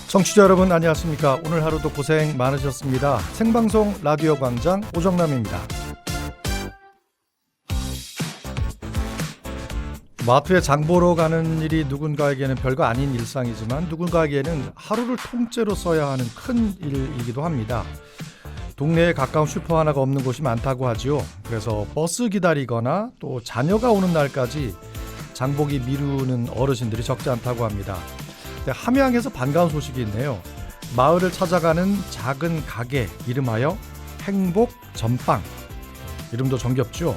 청취자 여러분 안녕하십니까. 오늘 하루도 고생 많으셨습니다. 생방송 라디오 광장 오정남입니다. 마트에 장 보러 가는 일이 누군가에게는 별거 아닌 일상이지만 누군가에게는 하루를 통째로 써야 하는 큰 일이기도 합니다. 동네에 가까운 슈퍼 하나가 없는 곳이 많다고 하지요. 그래서 버스 기다리거나 또 자녀가 오는 날까지 장보기 미루는 어르신들이 적지 않다고 합니다. 함양에서 반가운 소식이 있네요. 마을을 찾아가는 작은 가게 이름하여 행복 전빵. 이름도 정겹죠.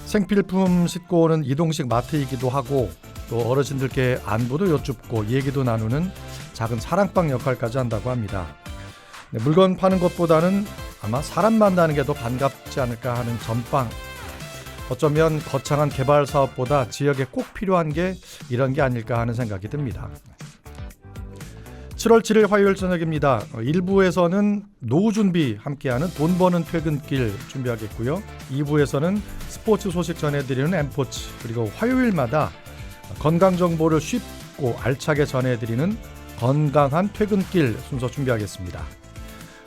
생필품 싣고 오는 이동식 마트이기도 하고 또 어르신들께 안부도 여쭙고 얘기도 나누는 작은 사랑방 역할까지 한다고 합니다. 물건 파는 것보다는 아마 사람 만나는 게 더 반갑지 않을까 하는 전빵. 어쩌면 거창한 개발 사업보다 지역에 꼭 필요한 게 이런 게 아닐까 하는 생각이 듭니다. 7월 7일 화요일 저녁입니다. 1부에서는 노후 준비 함께하는 돈 버는 퇴근길 준비하겠고요. 2부에서는 스포츠 소식 전해드리는 엠포츠, 그리고 화요일마다 건강 정보를 쉽고 알차게 전해드리는 건강한 퇴근길 순서 준비하겠습니다.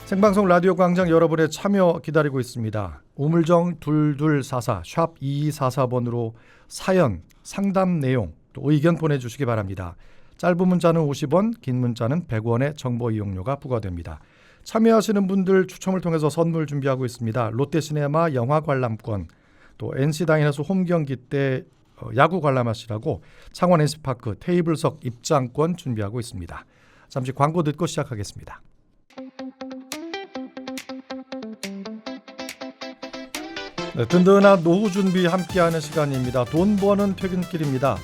생방송 라디오 광장 여러분의 참여 기다리고 있습니다. 우물정 2244 샵 2244번으로 사연, 상담 내용, 또 의견 보내주시기 바랍니다. 짧은 문자는 50원, 긴 문자는 100원의 정보 이용료가 부과됩니다. 참여하시는 분들 추첨을 통해서 선물 준비하고 있습니다. 롯데시네마 영화 관람권, 또 NC다이너스 홈경기 때 야구 관람하시라고 창원 NC파크 테이블석 입장권 준비하고 있습니다. 잠시 광고 듣고 시작하겠습니다. 네, 든든한 노후 준비 함께하는 시간입니다. 돈 버는 퇴근길입니다.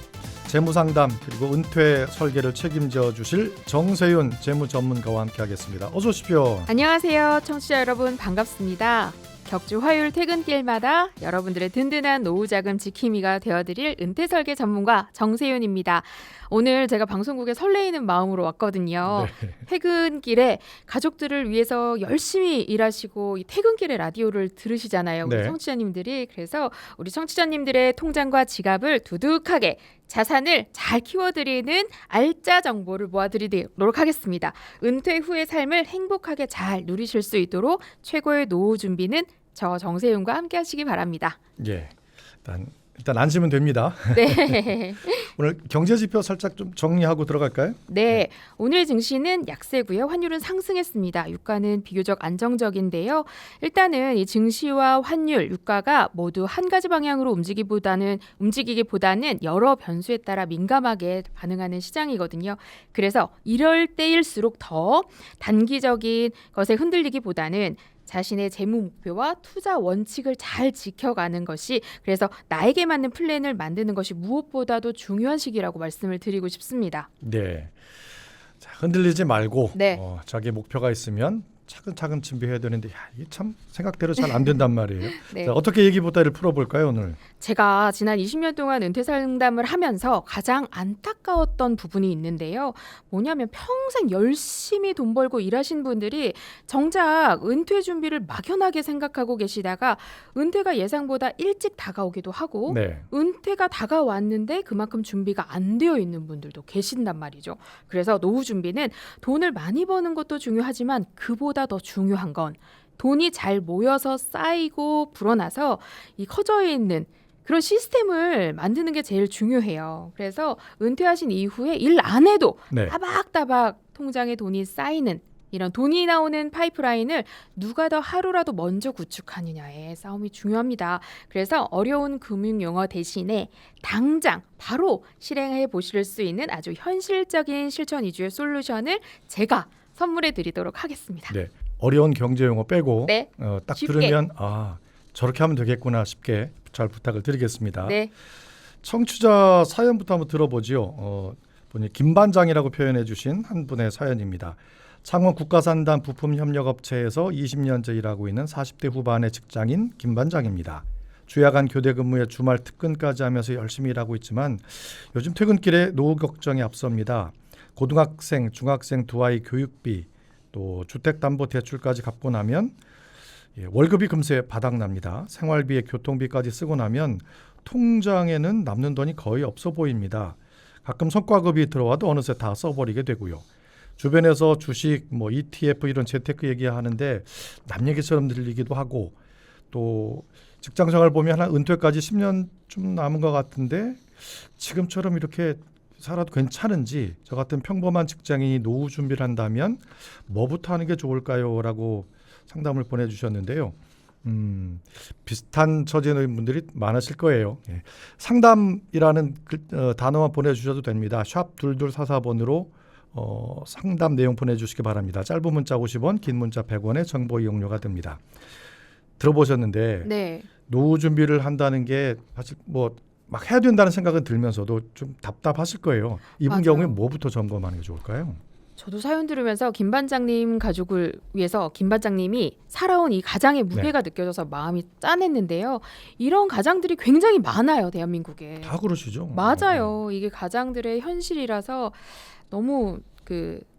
재무상담 그리고 은퇴 설계를 책임져 주실 정세윤 재무전문가와 함께하겠습니다. 어서 오십시오. 안녕하세요. 청취자 여러분 반갑습니다. 격주 화요일 퇴근길마다 여러분들의 든든한 노후 자금 지킴이가 되어드릴 은퇴 설계 전문가 정세윤입니다. 오늘 제가 방송국에 설레이는 마음으로 왔거든요. 네. 퇴근길에 가족들을 위해서 열심히 일하시고 이 퇴근길에 라디오를 들으시잖아요. 우리 네. 청취자님들이. 그래서 우리 청취자님들의 통장과 지갑을 두둑하게 자산을 잘 키워드리는 알짜 정보를 모아드리도록 하겠습니다. 은퇴 후의 삶을 행복하게 잘 누리실 수 있도록 최고의 노후 준비는 저 정세윤과 함께 하시기 바랍니다. 예, 일단 앉으면 됩니다. 네. 오늘 경제지표 살짝 좀 정리하고 들어갈까요? 네, 오늘 증시는 약세고요. 환율은 상승했습니다. 유가는 비교적 안정적인데요. 일단은 이 증시와 환율, 유가가 모두 한 가지 방향으로 움직이기보다는 여러 변수에 따라 민감하게 반응하는 시장이거든요. 그래서 이럴 때일수록 더 단기적인 것에 흔들리기보다는 자신의 재무 목표와 투자 원칙을 잘 지켜가는 것이, 그래서 나에게 맞는 플랜을 만드는 것이 무엇보다도 중요한 시기라고 말씀을 드리고 싶습니다. 네. 자, 흔들리지 말고 네. 자기 목표가 있으면 차근차근 준비해야 되는데 이게 참 생각대로 잘 안 된단 말이에요. 네. 자, 어떻게 얘기보다를 풀어볼까요 오늘? 제가 지난 20년 동안 은퇴 상담을 하면서 가장 안타까웠던 부분이 있는데요. 뭐냐면 평생 열심히 돈 벌고 일하신 분들이 정작 은퇴 준비를 막연하게 생각하고 계시다가 은퇴가 예상보다 일찍 다가오기도 하고 네. 은퇴가 다가왔는데 그만큼 준비가 안 되어 있는 분들도 계신단 말이죠. 그래서 노후 준비는 돈을 많이 버는 것도 중요하지만 그보다 더 중요한 건 돈이 잘 모여서 쌓이고 불어나서 이 커져 있는 그런 시스템을 만드는 게 제일 중요해요. 그래서 은퇴하신 이후에 일 안 해도 네. 따박따박 통장에 돈이 쌓이는 이런 돈이 나오는 파이프라인을 누가 더 하루라도 먼저 구축하느냐의 싸움이 중요합니다. 그래서 어려운 금융 용어 대신에 당장 바로 실행해 보실 수 있는 아주 현실적인 실천 위주의 솔루션을 제가 선물해 드리도록 하겠습니다. 네. 어려운 경제 용어 빼고 네. 딱 쉽게. 들으면 저렇게 하면 되겠구나 싶게 잘 부탁을 드리겠습니다. 네. 청취자 사연부터 한번 들어보지요. 분이 김반장이라고 표현해 주신 한 분의 사연입니다. 창원 국가산단 부품협력업체에서 20년째 일하고 있는 40대 후반의 직장인 김반장입니다. 주야간 교대 근무에 주말 특근까지 하면서 열심히 일하고 있지만 요즘 퇴근길에 노후 걱정이 앞섭니다. 고등학생, 중학생 두 아이 교육비, 또 주택담보대출까지 갚고 나면 월급이 금세 바닥납니다. 생활비에 교통비까지 쓰고 나면 통장에는 남는 돈이 거의 없어 보입니다. 가끔 성과급이 들어와도 어느새 다 써버리게 되고요. 주변에서 주식, 뭐 ETF 이런 재테크 얘기하는데 남 얘기처럼 들리기도 하고 또 직장생활 보면 한 은퇴까지 10년쯤 남은 것 같은데 지금처럼 이렇게 살아도 괜찮은지 저 같은 평범한 직장인이 노후 준비를 한다면 뭐부터 하는 게 좋을까요? 라고 상담을 보내주셨는데요. 비슷한 처지의 분들이 많으실 거예요. 예. 상담이라는 단어만 보내주셔도 됩니다. 샵 2244번으로 상담 내용 보내주시기 바랍니다. 짧은 문자 50원, 긴 문자 100원의 정보 이용료가 됩니다. 들어보셨는데 네. 노후 준비를 한다는 게 사실 뭐 막 해야 된다는 생각은 들면서도 좀 답답하실 거예요. 이분 맞아요. 경우에 뭐부터 점검하는 게 좋을까요? 저도 사연 들으면서 김 반장님 가족을 위해서 김 반장님이 살아온 이 가장의 무게가 느껴져서 마음이 짠했는데요. 이런 가장들이 굉장히 많아요, 대한민국에. 다 그러시죠. 맞아요. 이게 가장들의 현실이라서 너무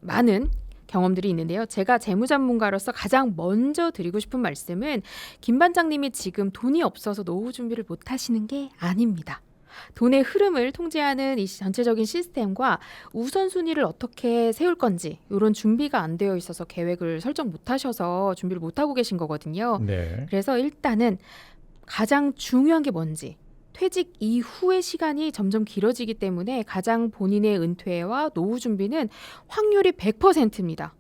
많은 경험들이 있는데요. 제가 재무 전문가로서 가장 먼저 드리고 싶은 말씀은 김 반장님이 지금 돈이 없어서 노후 준비를 못 하시는 게 아닙니다. 돈의 흐름을 통제하는 이 전체적인 시스템과 우선순위를 어떻게 세울 건지 이런 준비가 안 되어 있어서 계획을 설정 못 하셔서 준비를 못 하고 계신 거거든요. 네. 그래서 일단은 가장 중요한 게 뭔지 퇴직 이후의 시간이 점점 길어지기 때문에 가장 본인의 은퇴와 노후 준비는 확률이 100%입니다.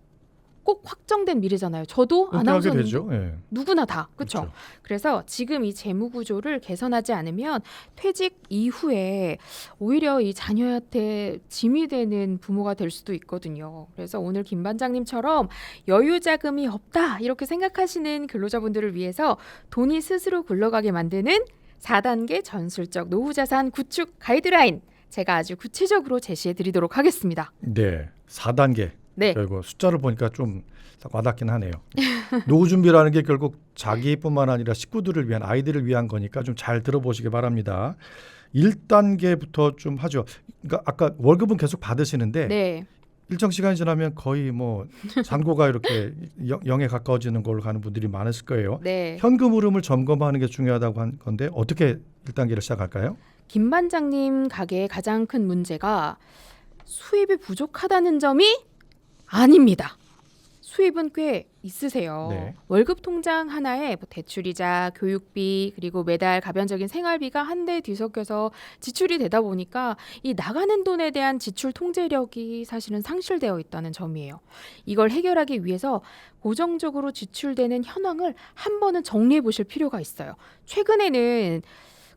꼭 확정된 미래잖아요. 저도 은퇴하게 아나운서인데 되죠. 예. 누구나 다 그렇죠. 그렇죠. 그래서 지금 이 재무 구조를 개선하지 않으면 퇴직 이후에 오히려 이 자녀한테 짐이 되는 부모가 될 수도 있거든요. 그래서 오늘 김 반장님처럼 여유 자금이 없다 이렇게 생각하시는 근로자분들을 위해서 돈이 스스로 굴러가게 만드는 4단계 전술적 노후 자산 구축 가이드라인 제가 아주 구체적으로 제시해 드리도록 하겠습니다. 네. 4단계. 네. 결국 숫자를 보니까 좀 와닿긴 하네요. 노후 준비라는 게 결국 자기뿐만 아니라 식구들을 위한 아이들을 위한 거니까 좀 잘 들어보시기 바랍니다. 1단계부터 좀 하죠. 그러니까 아까 월급은 계속 받으시는데 네. 일정 시간이 지나면 거의 뭐 잔고가 이렇게 0에 가까워지는 걸로 가는 분들이 많으실 거예요. 네. 현금 흐름을 점검하는 게 중요하다고 한 건데 어떻게 1단계를 시작할까요? 김 반장님 가게의 가장 큰 문제가 수입이 부족하다는 점이 아닙니다. 수입은 꽤 있으세요. 네. 월급 통장 하나에 뭐 대출이자 교육비 그리고 매달 가변적인 생활비가 한데 뒤섞여서 지출이 되다 보니까 이 나가는 돈에 대한 지출 통제력이 사실은 상실되어 있다는 점이에요. 이걸 해결하기 위해서 고정적으로 지출되는 현황을 한 번은 정리해 보실 필요가 있어요. 최근에는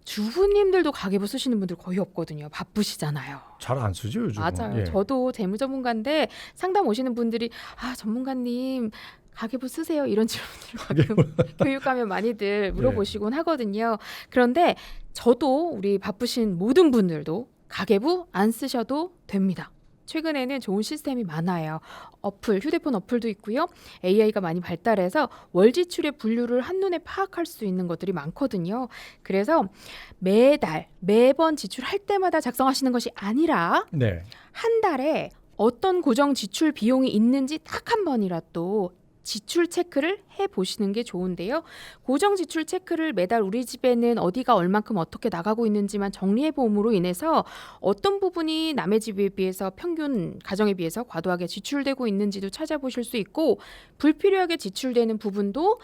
주부님들도 가계부 쓰시는 분들 거의 없거든요. 바쁘시잖아요. 잘 안 쓰죠 요즘. 맞아요. 예. 저도 재무 전문가인데 상담 오시는 분들이 전문가님 가계부 쓰세요 이런 질문을 가끔 교육 가면 많이들 물어보시곤 하거든요. 그런데 저도 우리 바쁘신 모든 분들도 가계부 안 쓰셔도 됩니다. 최근에는 좋은 시스템이 많아요. 휴대폰 어플도 있고요. AI가 많이 발달해서 월 지출의 분류를 한눈에 파악할 수 있는 것들이 많거든요. 그래서 매번 지출할 때마다 작성하시는 것이 아니라 네. 한 달에 어떤 고정 지출 비용이 있는지 딱 한 번이라도 지출 체크를 해보시는 게 좋은데요. 고정 지출 체크를 매달 우리 집에는 어디가 얼만큼 어떻게 나가고 있는지만 정리해봄으로 인해서 어떤 부분이 남의 집에 비해서 평균 가정에 비해서 과도하게 지출되고 있는지도 찾아보실 수 있고 불필요하게 지출되는 부분도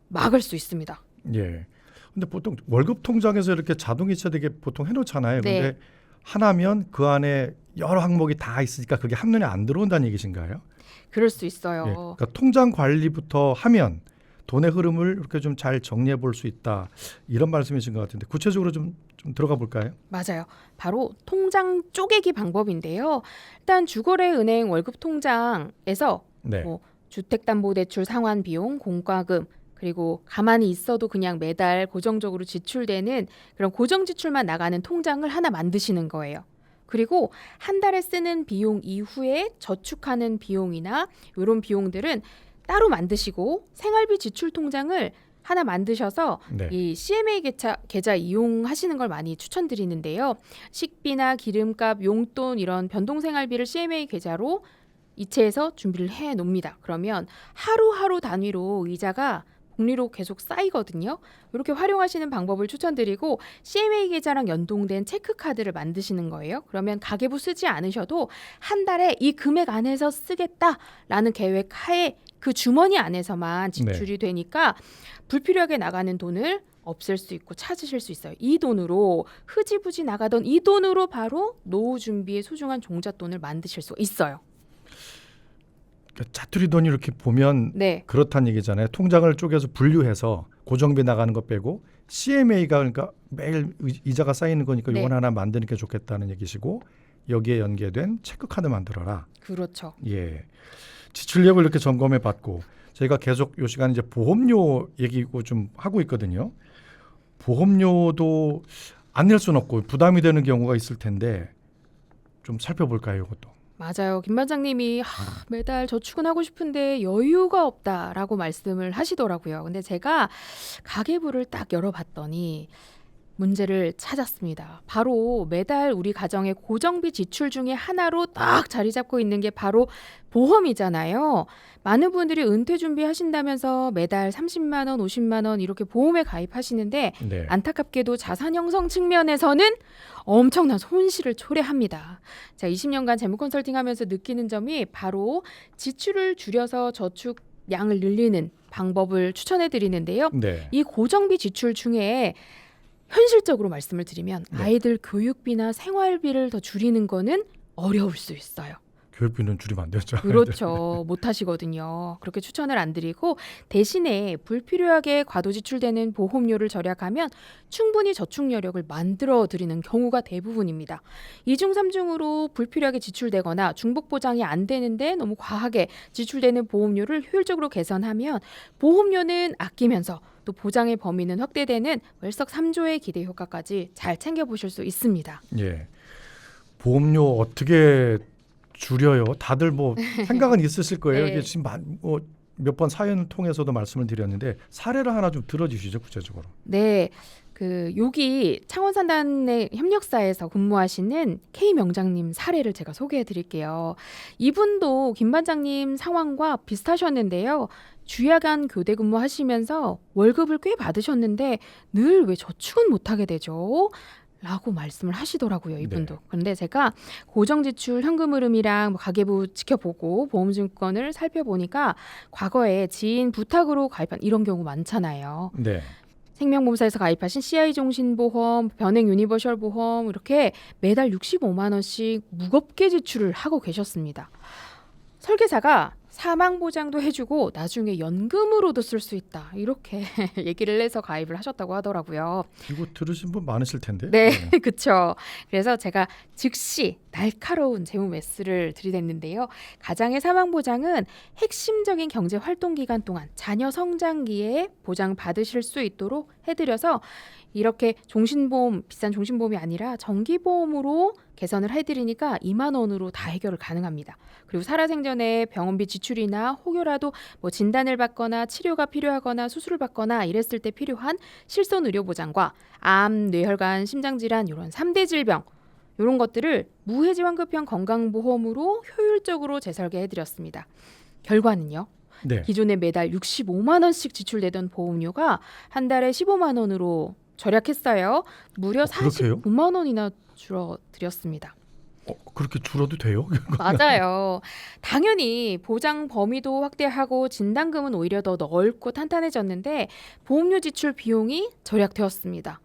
막을 수 있습니다. 예. 근데 보통 월급 통장에서 이렇게 자동 이체되게 보통 해놓잖아요. 네. 근데 하나면 그 안에 여러 항목이 다 있으니까 그게 한눈에 안 들어온다는 얘기신가요? 그럴 수 있어요. 예. 그러니까 통장 관리부터 하면 돈의 흐름을 이렇게 좀 잘 정리해 볼 수 있다. 이런 말씀이신 것 같은데 구체적으로 좀 들어가 볼까요? 맞아요. 바로 통장 쪼개기 방법인데요. 일단 주거래은행 월급 통장에서 네. 주택담보대출 상환 비용, 공과금 그리고 가만히 있어도 그냥 매달 고정적으로 지출되는 그런 고정 지출만 나가는 통장을 하나 만드시는 거예요. 그리고 한 달에 쓰는 비용 이후에 저축하는 비용이나 이런 비용들은 따로 만드시고 생활비 지출 통장을 하나 만드셔서 네. 이 CMA 계좌 이용하시는 걸 많이 추천드리는데요. 식비나 기름값, 용돈 이런 변동생활비를 CMA 계좌로 이체해서 준비를 해 놓습니다. 그러면 하루하루 단위로 이자가 복리로 계속 쌓이거든요. 이렇게 활용하시는 방법을 추천드리고 CMA 계좌랑 연동된 체크카드를 만드시는 거예요. 그러면 가계부 쓰지 않으셔도 한 달에 이 금액 안에서 쓰겠다라는 계획 하에 그 주머니 안에서만 지출이 되니까 불필요하게 나가는 돈을 없앨 수 있고 찾으실 수 있어요. 이 돈으로 흐지부지 나가던 이 돈으로 바로 노후 준비의 소중한 종잣돈을 만드실 수 있어요. 짜투리 돈이 이렇게 보면 그렇다는 얘기잖아요. 통장을 쪼개서 분류해서 고정비 나가는 거 빼고 CMA가 그러니까 매일 이자가 쌓이는 거니까 이건 하나 만드는 게 좋겠다는 얘기시고 여기에 연계된 체크카드 만들어라. 그렇죠. 예, 지출력을 이렇게 점검해 봤고 저희가 계속 이 시간 이제 보험료 얘기고 좀 하고 있거든요. 보험료도 안 낼 수는 없고 부담이 되는 경우가 있을 텐데 좀 살펴볼까요, 이것도? 맞아요. 김 반장님이 매달 저축은 하고 싶은데 여유가 없다라고 말씀을 하시더라고요. 근데 제가 가계부를 딱 열어봤더니 문제를 찾았습니다. 바로 매달 우리 가정의 고정비 지출 중에 하나로 딱 자리 잡고 있는 게 바로 보험이잖아요. 많은 분들이 은퇴 준비하신다면서 매달 30만 원, 50만 원 이렇게 보험에 가입하시는데 안타깝게도 자산 형성 측면에서는 엄청난 손실을 초래합니다. 자, 20년간 재무 컨설팅하면서 느끼는 점이 바로 지출을 줄여서 저축 양을 늘리는 방법을 추천해 드리는데요. 이 고정비 지출 중에 현실적으로 말씀을 드리면 아이들 교육비나 생활비를 더 줄이는 거는 어려울 수 있어요. 교육비는 줄이면 안 되죠. 그렇죠. 못 하시거든요. 그렇게 추천을 안 드리고 대신에 불필요하게 과도 지출되는 보험료를 절약하면 충분히 저축 여력을 만들어 드리는 경우가 대부분입니다. 2중 3중으로 불필요하게 지출되거나 중복 보장이 안 되는데 너무 과하게 지출되는 보험료를 효율적으로 개선하면 보험료는 아끼면서 또 보장의 범위는 확대되는 월석 3조의 기대 효과까지 잘 챙겨보실 수 있습니다. 예, 보험료 어떻게 줄여요? 다들 뭐 생각은 있으실 거예요. 이게 지금 몇 번 사연을 통해서도 말씀을 드렸는데 사례를 하나 좀 들어주시죠, 구체적으로. 네, 여기 창원산단의 협력사에서 근무하시는 K 명장님 사례를 제가 소개해드릴게요. 이분도 김 반장님 상황과 비슷하셨는데요. 주야간 교대 근무하시면서 월급을 꽤 받으셨는데 늘 왜 저축은 못하게 되죠? 라고 말씀을 하시더라고요, 이분도. 그런데 제가 고정지출 현금 흐름이랑 가계부 지켜보고 보험증권을 살펴보니까 과거에 지인 부탁으로 가입한 이런 경우 많잖아요. 생명보험사에서 가입하신 CI종신보험, 변행 유니버셜 보험 이렇게 매달 65만 원씩 무겁게 지출을 하고 계셨습니다. 설계사가 사망보장도 해주고 나중에 연금으로도 쓸 수 있다 이렇게 얘기를 해서 가입을 하셨다고 하더라고요. 이거 들으신 분 많으실 텐데. 네, 그렇죠. 그래서 제가 즉시 날카로운 재무 메스를 들이댔는데요. 가장의 사망보장은 핵심적인 경제활동 기간 동안 자녀 성장기에 보장 받으실 수 있도록 해드려서 이렇게 종신보험, 비싼 종신보험이 아니라 정기보험으로 개선을 해드리니까 2만 원으로 다 해결을 가능합니다. 그리고 살아생전에 병원비 지출이나 혹여라도 뭐 진단을 받거나 치료가 필요하거나 수술을 받거나 이랬을 때 필요한 실손 의료 보장과 암, 뇌혈관, 심장질환 이런 3대 질병 이런 것들을 무해지 환급형 건강보험으로 효율적으로 재설계해드렸습니다. 결과는요. 기존에 매달 65만 원씩 지출되던 보험료가 한 달에 15만 원으로 절약했어요. 무려 49만 원이나 줄어들였습니다. 그렇게 줄어도 돼요? 맞아요. 당연히 보장 범위도 확대하고 진단금은 오히려 더 넓고 탄탄해졌는데 보험료 지출 비용이 절약되었습니다.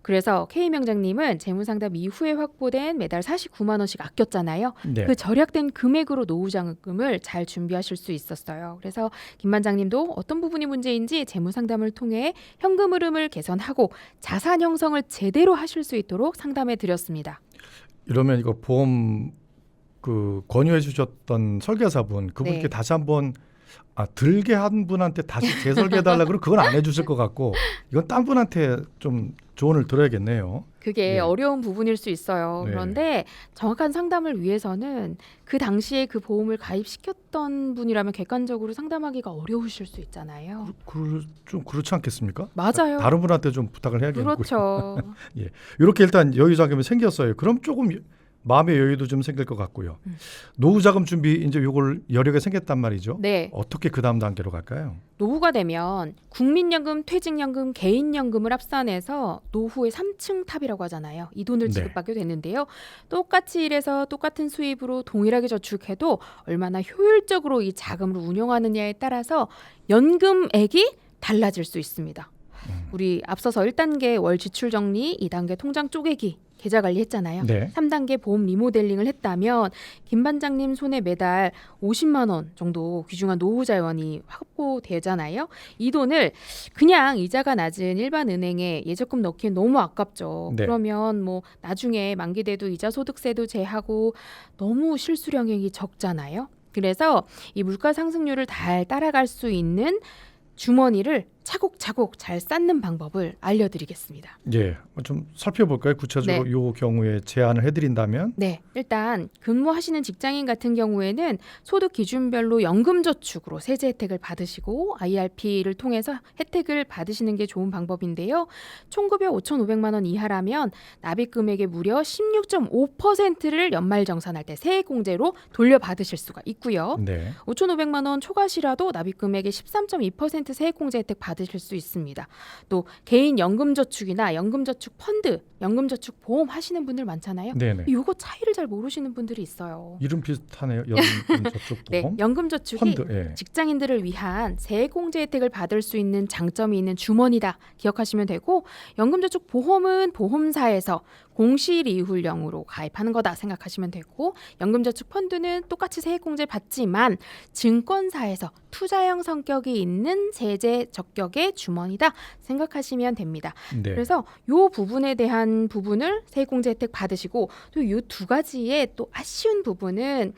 그래서 K명장님은 재무상담 이후에 확보된 매달 49만 원씩 아꼈잖아요. 그 절약된 금액으로 노후자금을 잘 준비하실 수 있었어요. 그래서 김 반장님도 어떤 부분이 문제인지 재무상담을 통해 현금 흐름을 개선하고 자산 형성을 제대로 하실 수 있도록 상담해 드렸습니다. 이러면 이거 보험 권유해 주셨던 설계사분 그분께 다시 한번 들게 한 분한테 다시 재설계해달라 그러면 그건 안 해주실 것 같고 이건 딴 분한테 좀 조언을 들어야겠네요. 그게 어려운 부분일 수 있어요. 그런데 정확한 상담을 위해서는 그 당시에 그 보험을 가입시켰던 분이라면 객관적으로 상담하기가 어려우실 수 있잖아요. 좀 그렇지 않겠습니까? 맞아요. 다른 분한테 좀 부탁을 해야겠고요. 그렇죠. 이렇게 일단 여유자금이 생겼어요. 그럼 조금 마음의 여유도 좀 생길 것 같고요. 노후 자금 준비 이제 요걸 여력이 생겼단 말이죠. 네. 어떻게 그 다음 단계로 갈까요? 노후가 되면 국민연금, 퇴직연금, 개인연금을 합산해서 노후의 3층 탑이라고 하잖아요. 이 돈을 네. 지급받게 되는데요. 똑같이 일해서 똑같은 수입으로 동일하게 저축해도 얼마나 효율적으로 이 자금을 운용하느냐에 따라서 연금액이 달라질 수 있습니다. 우리 앞서서 1단계 월 지출 정리, 2단계 통장 쪼개기, 계좌 관리했잖아요. 네. 3단계 보험 리모델링을 했다면 김 반장님 손에 매달 50만 원 정도 귀중한 노후 자원이 확보되잖아요. 이 돈을 그냥 이자가 낮은 일반 은행에 예적금 넣기엔 너무 아깝죠. 네. 그러면 뭐 나중에 만기돼도 이자 소득세도 제하고 너무 실수령액이 적잖아요. 그래서 이 물가 상승률을 잘 따라갈 수 있는 주머니를 차곡차곡 잘 쌓는 방법을 알려드리겠습니다. 예, 좀 살펴볼까요? 구체적으로 네. 요 경우에 제안을 해드린다면. 네, 일단 근무하시는 직장인 같은 경우에는 소득 기준별로 연금저축으로 세제 혜택을 받으시고 IRP를 통해서 혜택을 받으시는 게 좋은 방법인데요. 총급여 5,500만 원 이하라면 납입 금액의 무려 16.5%를 연말정산할 때 세액공제로 돌려받으실 수가 있고요. 네. 5,500만 원 초과시라도 납입 금액의 13.2% 세액공제 혜택 받으실 수 있습니다. 또 개인 연금저축이나 연금저축 펀드, 연금저축 보험 하시는 분들 많잖아요. 네네. 이거 차이를 잘 모르시는 분들이 있어요. 이름 비슷하네요. 연금저축 네, 보험. 연금저축이 펀드. 예. 직장인들을 위한 세액공제 혜택을 받을 수 있는 장점이 있는 주머니다 기억하시면 되고, 연금저축 보험은 보험사에서 공시이율형으로 가입하는 거다 생각하시면 되고, 연금저축 펀드는 똑같이 세액공제 받지만 증권사에서 투자형 성격이 있는 세제 적격의 주머니다 생각하시면 됩니다. 네. 그래서 요 부분에 대한 부분을 세액공제 혜택 받으시고, 또 요 두 가지의 또 아쉬운 부분은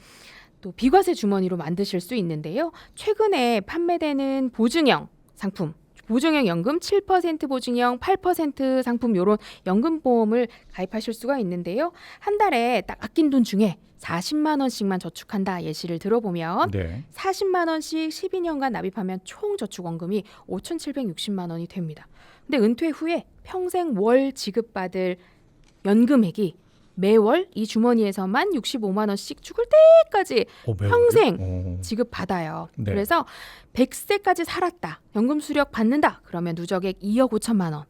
또 비과세 주머니로 만드실 수 있는데요. 최근에 판매되는 보증형 상품, 보증형 연금 7% 보증형, 8% 상품 요런 연금보험을 가입하실 수가 있는데요. 한 달에 딱 아낀 돈 중에 40만 원씩만 저축한다 예시를 들어보면 네. 40만 원씩 12년간 납입하면 총 저축원금이 5,760만 원이 됩니다. 근데 은퇴 후에 평생 월 지급받을 연금액이 매월 이 주머니에서만 65만 원씩 죽을 때까지 매월요? 평생 지급받아요. 네. 그래서 100세까지 살았다. 연금 수령 받는다. 그러면 누적액 2억 5천만 원.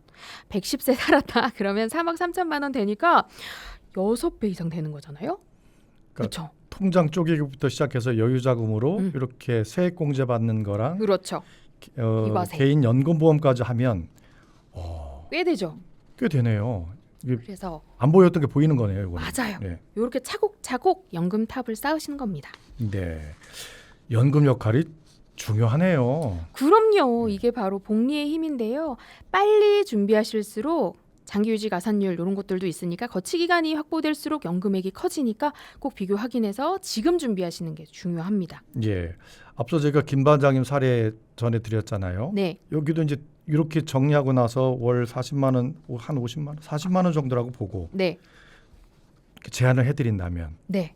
110세 살았다. 그러면 3억 3천만 원 되니까 6배 이상 되는 거잖아요. 그렇죠. 통장 쪼개기부터 시작해서 여유자금으로 음. 이렇게 세액공제 받는 거랑 그렇죠. 비과세. 개인 연금보험까지 하면 꽤 되죠. 꽤 되네요. 이게 그래서 안 보였던 게 보이는 거네요. 이거는. 맞아요. 네. 이렇게 차곡차곡 연금탑을 쌓으시는 겁니다. 네. 연금 역할이 중요하네요. 그럼요. 이게 바로 복리의 힘인데요. 빨리 준비하실수록 장기 유지 가산율 이런 것들도 있으니까 거치 기간이 확보될수록 연금액이 커지니까 꼭 비교 확인해서 지금 준비하시는 게 중요합니다. 예. 앞서 제가 김 반장님 사례 전해드렸잖아요. 네. 여기도 이제 이렇게 정리하고 나서 월 40만 원, 한 50만 원, 40만 원 정도라고 보고 네. 이렇게 제안을 해드린다면. 네.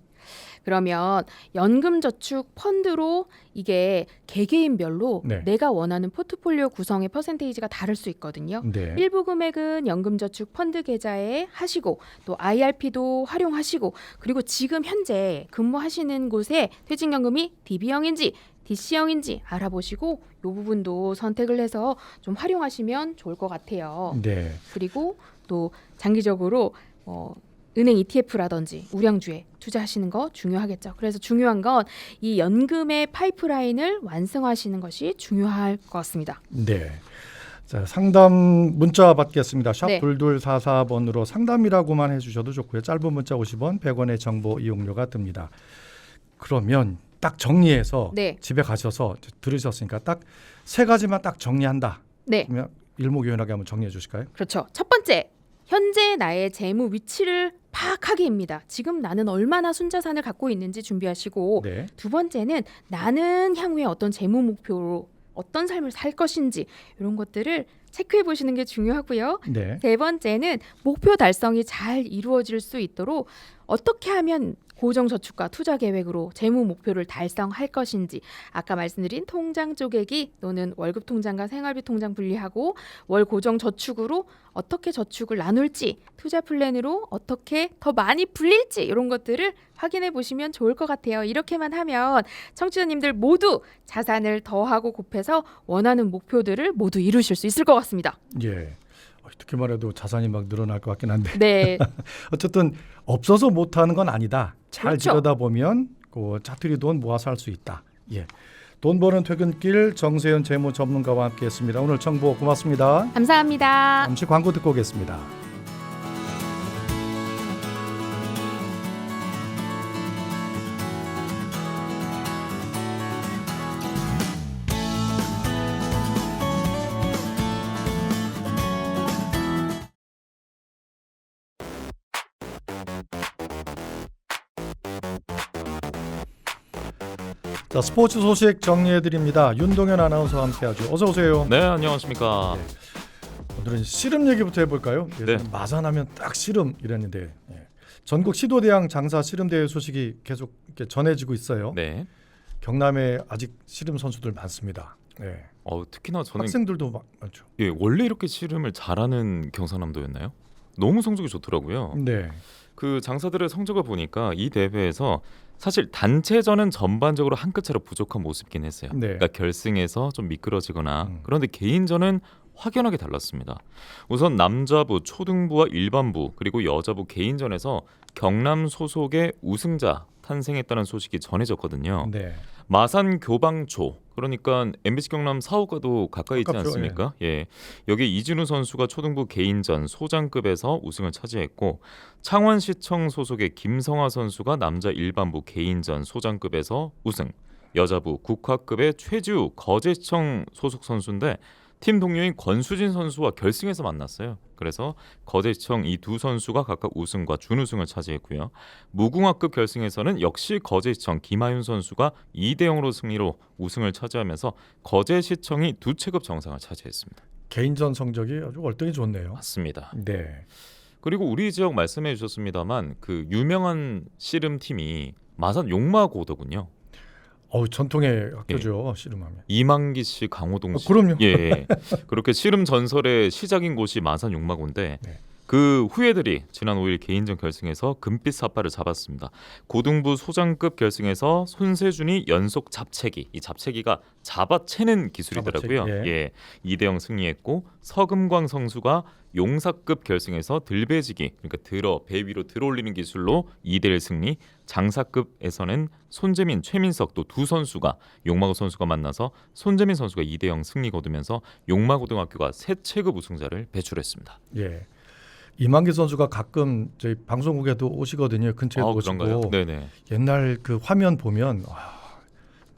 그러면 연금저축 펀드로 이게 개개인별로 네. 내가 원하는 포트폴리오 구성의 퍼센테이지가 다를 수 있거든요. 네. 일부 금액은 연금저축 펀드 계좌에 하시고 또 IRP도 활용하시고, 그리고 지금 현재 근무하시는 곳에 퇴직연금이 DB형인지 DC형인지 알아보시고 이 부분도 선택을 해서 좀 활용하시면 좋을 것 같아요. 네. 그리고 또 장기적으로 은행 ETF라든지 우량주에 투자하시는 거 중요하겠죠. 그래서 중요한 건 이 연금의 파이프라인을 완성하시는 것이 중요할 것 같습니다. 네. 자, 상담 문자 받겠습니다. 샵 네. 2244번으로 상담이라고만 해주셔도 좋고요. 짧은 문자 50원, 100원의 정보 이용료가 듭니다. 그러면 딱 정리해서 네. 집에 가셔서 들으셨으니까 딱 세 가지만 딱 정리한다. 네, 그러면 일목요연하게 한번 정리해 주실까요? 그렇죠. 첫 번째, 현재 나의 재무 위치를 파악하기입니다. 지금 나는 얼마나 순자산을 갖고 있는지 준비하시고, 네. 두 번째는 나는 향후에 어떤 재무 목표로 어떤 삶을 살 것인지 이런 것들을 체크해 보시는 게 중요하고요. 네. 세 번째는 목표 달성이 잘 이루어질 수 있도록 어떻게 하면 고정저축과 투자 계획으로 재무 목표를 달성할 것인지 아까 말씀드린 통장 쪼개기 또는 월급 통장과 생활비 통장 분리하고 월 고정 저축으로 어떻게 저축을 나눌지 투자 플랜으로 어떻게 더 많이 불릴지 이런 것들을 확인해 보시면 좋을 것 같아요. 이렇게만 하면 청취자님들 모두 자산을 더하고 곱해서 원하는 목표들을 모두 이루실 수 있을 것 같습니다. 예. 듣기만 해도 자산이 막 늘어날 것 같긴 한데 네. 어쨌든 없어서 못하는 건 아니다. 잘 그렇죠. 들여다보면 그 자투리 돈 모아서 할 수 있다. 예. 돈 버는 퇴근길 정세현 재무 전문가와 함께했습니다. 오늘 정보 고맙습니다. 감사합니다. 잠시 광고 듣고 오겠습니다. 자, 스포츠 소식 정리해드립니다. 윤동현 아나운서와 함께하죠. 어서 오세요. 네, 안녕하십니까. 오늘은 씨름 얘기부터 해볼까요? 네. 마산하면 딱 씨름 이랬는데 전국 시도대항 장사 씨름대회 소식이 계속 이렇게 전해지고 있어요. 네. 경남에 아직 씨름 선수들 많습니다. 네. 특히나 저는 학생들도 많죠. 원래 이렇게 씨름을 잘하는 경상남도였나요? 너무 성적이 좋더라고요. 네. 그 장사들의 성적을 보니까 이 대회에서 사실 단체전은 전반적으로 한 끗 차로 부족한 모습이긴 했어요. 네. 그러니까 결승에서 좀 미끄러지거나 그런데 개인전은 확연하게 달랐습니다. 우선 남자부, 초등부와 일반부 그리고 여자부 개인전에서 경남 소속의 우승자 탄생했다는 소식이 전해졌거든요. 네. 마산 교방초 그러니까 MBC 경남 사호과도 가까이 있지 가깝죠, 않습니까? 예. 여기 이진우 선수가 초등부 개인전 소장급에서 우승을 차지했고 창원시청 소속의 김성화 선수가 남자 일반부 개인전 소장급에서 우승. 여자부 국화급의 최지우 거제시청 소속 선수인데 팀 동료인 권수진 선수와 결승에서 만났어요. 그래서 거제시청 이 두 선수가 각각 우승과 준우승을 차지했고요. 무궁화급 결승에서는 역시 거제시청 김하윤 선수가 2대0으로 승리로 우승을 차지하면서 거제시청이 두 체급 정상을 차지했습니다. 개인전 성적이 아주 월등히 좋네요. 맞습니다. 네. 그리고 우리 지역 말씀해 주셨습니다만 그 유명한 씨름 팀이 마산 용마고더군요. 전통의 학교죠. 씨름하면. 이만기 씨 강호동 씨. 그럼요. 예. 그렇게 씨름 전설의 시작인 곳이 마산 용마고인데 네. 그 후예들이 지난 5일 개인전 결승에서 금빛 사파를 잡았습니다. 고등부 소장급 결승에서 손세준이 연속 잡채기. 이 잡채기가 잡아채는 기술이더라고요. 잡아채기, 예. 2대0 승리했고 서금광 선수가 용사급 결승에서 들배지기 그러니까 배 위로 들어올리는 기술로 2대1 승리. 장사급에서는 손재민, 최민석 또 두 선수가 용마고 선수가 만나서 손재민 선수가 2대0 승리 거두면서 용마고등학교가 새 체급 우승자를 배출했습니다. 예. 이만기 선수가 가끔 저희 방송국에도 오시거든요. 근처에 오시고. 그런가요? 네네. 옛날 그 화면 보면 뭐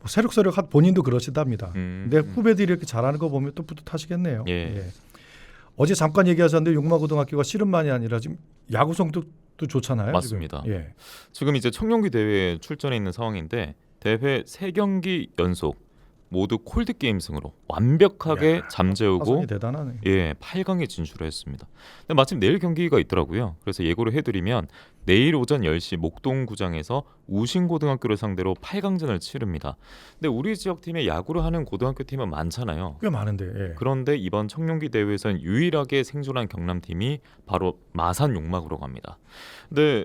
새록새록 본인도 그러시답니다. 근데 후배들이 이렇게 잘하는 거 보면 또 뿌듯하시겠네요. 예. 예. 어제 잠깐 얘기하셨는데 용마고등학교가 씨름만이 아니라 지금 야구 성적도 좋잖아요. 맞습니다. 지금. 예. 지금 이제 청룡기 대회에 출전해 있는 상황인데 대회 3경기 연속 모두 콜드 게임 승으로 완벽하게 잠재우고 화성이 대단하네. 예, 8강에 진출을 했습니다. 근데 마침 내일 경기가 있더라고요. 그래서 예고를 해드리면 내일 오전 10시 목동구장에서 우신고등학교를 상대로 8강전을 치릅니다. 근데 우리 지역팀에 야구를 하는 고등학교 팀은 많잖아요. 꽤 많은데. 예. 그런데 이번 청룡기 대회에서는 유일하게 생존한 경남팀이 바로 마산 용마고로 갑니다. 근데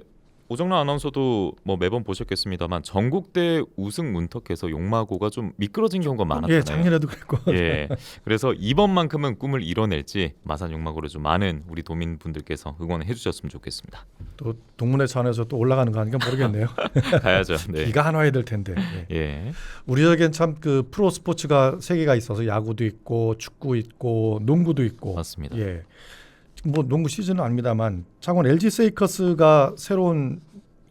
오정란 아나운서도 뭐 매번 보셨겠습니다만 전국대 우승 문턱에서 용마고가 좀 미끄러진 경우가 많았잖아요. 예, 작년에도 그랬고. 예, 그래서 이번만큼은 꿈을 이뤄낼지 마산 용마고를 좀 많은 우리 도민분들께서 응원해 주셨으면 좋겠습니다. 또 동문회 차원에서 또 올라가는 거 아닌가 모르겠네요. 가야죠. 네. 기가 한화해야 될 텐데. 예. 예, 우리 지역엔 참 그 프로 스포츠가 세 개가 있어서 야구도 있고 축구 있고 농구도 있고. 맞습니다. 예. 뭐 농구 시즌은 아닙니다만 창원 LG 세이커스가 새로운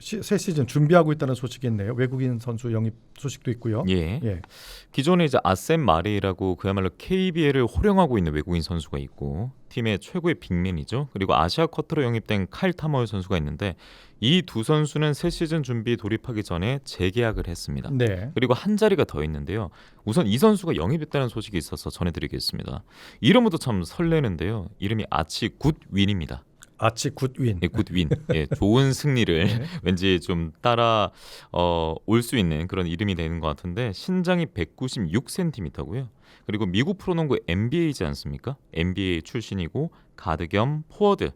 새 시즌 준비하고 있다는 소식이 있네요. 외국인 선수 영입 소식도 있고요. 예. 예. 기존에 이제 아셈 마레이라고 그야말로 KBL을 호령하고 있는 외국인 선수가 있고 팀의 최고의 빅맨이죠. 그리고 아시아 쿼터로 영입된 칼 타머일 선수가 있는데 이 두 선수는 새 시즌 준비 돌입하기 전에 재계약을 했습니다. 네. 그리고 한 자리가 더 있는데요. 우선 이 선수가 영입했다는 소식이 있어서 전해드리겠습니다. 이름부터 참 설레는데요. 이름이 아치 굿윈입니다. 아치 굿윈. 예, 굿윈. 예, 좋은 승리를 네. 왠지 좀 따라 올 수 있는 그런 이름이 되는 것 같은데 신장이 196cm고요. 그리고 미국 프로농구 NBA이지 않습니까? NBA 출신이고 가드 겸 포워드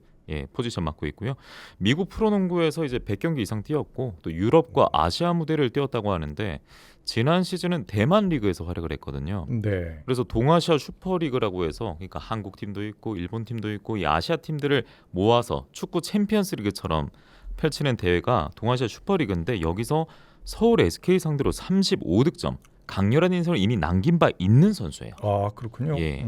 포지션 맡고 있고요. 미국 프로농구에서 이제 100경기 이상 뛰었고 또 유럽과 아시아 무대를 뛰었다고 하는데 지난 시즌은 대만 리그에서 활약을 했거든요. 네. 그래서 동아시아 슈퍼리그라고 해서 그러니까 한국 팀도 있고 일본 팀도 있고 이 아시아 팀들을 모아서 축구 챔피언스 리그처럼 펼치는 대회가 동아시아 슈퍼리그인데 여기서 서울 SK 상대로 35득점 강렬한 인상을 이미 남긴 바 있는 선수예요. 아 그렇군요. 예.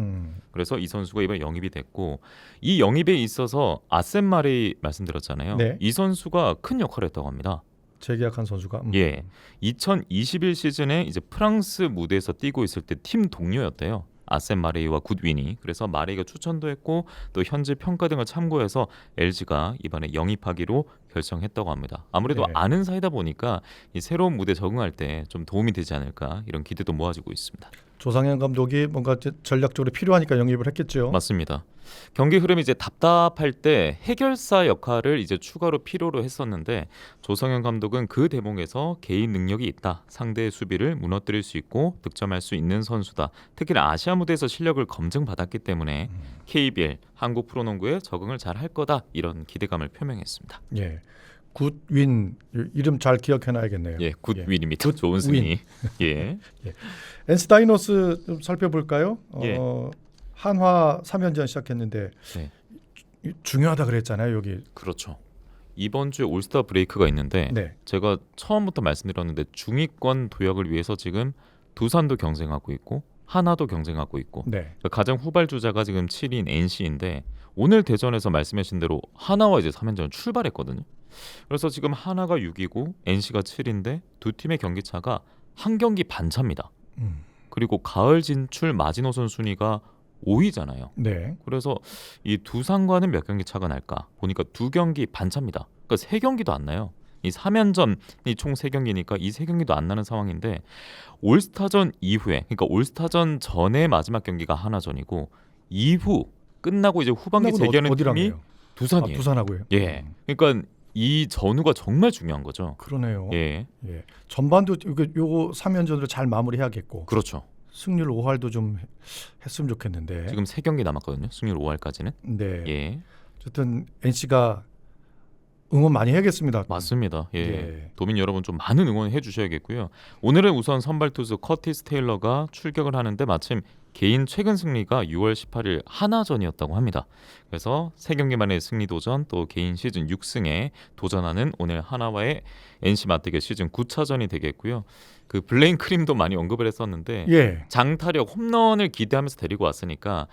그래서 이 선수가 이번에 영입이 됐고 이 영입에 있어서 아셈 마레이 말씀드렸잖아요. 네. 이 선수가 큰 역할을 했다고 합니다. 재계약한 선수가. 예, 2021 시즌에 이제 프랑스 무대에서 뛰고 있을 때 팀 동료였대요. 아셈 마레이와 굿윈이. 그래서 마레이가 추천도 했고 또 현지 평가 등을 참고해서 LG가 이번에 영입하기로 결정했다고 합니다. 아무래도 네. 아는 사이다 보니까 이 새로운 무대 적응할 때 좀 도움이 되지 않을까 이런 기대도 모아지고 있습니다. 조상현 감독이 뭔가 전략적으로 필요하니까 영입을 했겠죠. 맞습니다. 경기 흐름이 이제 답답할 때 해결사 역할을 이제 추가로 필요로 했었는데 조성현 감독은 그 대목에서 개인 능력이 있다. 상대의 수비를 무너뜨릴 수 있고 득점할 수 있는 선수다. 특히 아시아 무대에서 실력을 검증받았기 때문에 KBL 한국 프로농구에 적응을 잘 할 거다. 이런 기대감을 표명했습니다. 예. 굿윈 이름 잘 기억해놔야겠네요. 예, 굿윈입니다. 좋은 승리. 예. NC 다이노스 좀 살펴볼까요? 예. 한화 3연전 시작했는데 네. 중요하다 그랬잖아요. 여기. 그렇죠. 이번 주에 올스타 브레이크가 있는데 네. 제가 처음부터 말씀드렸는데 중위권 도약을 위해서 지금 두산도 경쟁하고 있고 하나도 경쟁하고 있고 네. 그러니까 가장 후발주자가 지금 7위인 NC인데 오늘 대전에서 말씀하신 대로 하나와 이제 3연전 출발했거든요. 그래서 지금 하나가 6위고 NC가 7위인데 두 팀의 경기 차가 한 경기 반 차입니다. 그리고 가을 진출 마지노선 순위가 5위잖아요. 네. 그래서 이 두산과는 몇 경기 차가 날까 보니까 두 경기 반 차입니다. 그러니까 세 경기도 안 나요. 이 3연전이 총 3경기니까 이 3경기도 안 나는 상황인데 올스타전 이후에 그러니까 올스타전 전에 마지막 경기가 하나전이고 이후 끝나고 이제 후반기 재개하는 팀이 두산이에요. 아, 두산하고요. 예. 그러니까 이 전후가 정말 중요한 거죠. 그러네요. 예. 예. 전반도 요거 3연전으로 잘 마무리해야겠고. 그렇죠. 승률 5할도 좀 했으면 좋겠는데. 지금 3경기 남았거든요. 승률 5할까지는. 네. 예. 어쨌든 NC가 응원 많이 해야겠습니다. 맞습니다. 예. 예. 도민 여러분 좀 많은 응원해 주셔야겠고요. 오늘은 우선 선발 투수 커티스 테일러가 출격을 하는데 마침 개인 최근 승리가 6월 18일 하나전이었다고 합니다. 그래서 3경기 만의 승리 도전 또 개인 시즌 6승에 도전하는 오늘 하나와의 NC 맞대결 시즌 9차전이 되겠고요. 그 블레인 크림도 많이 언급을 했었는데 예. 장타력 홈런을 기대하면서 데리고 왔으니까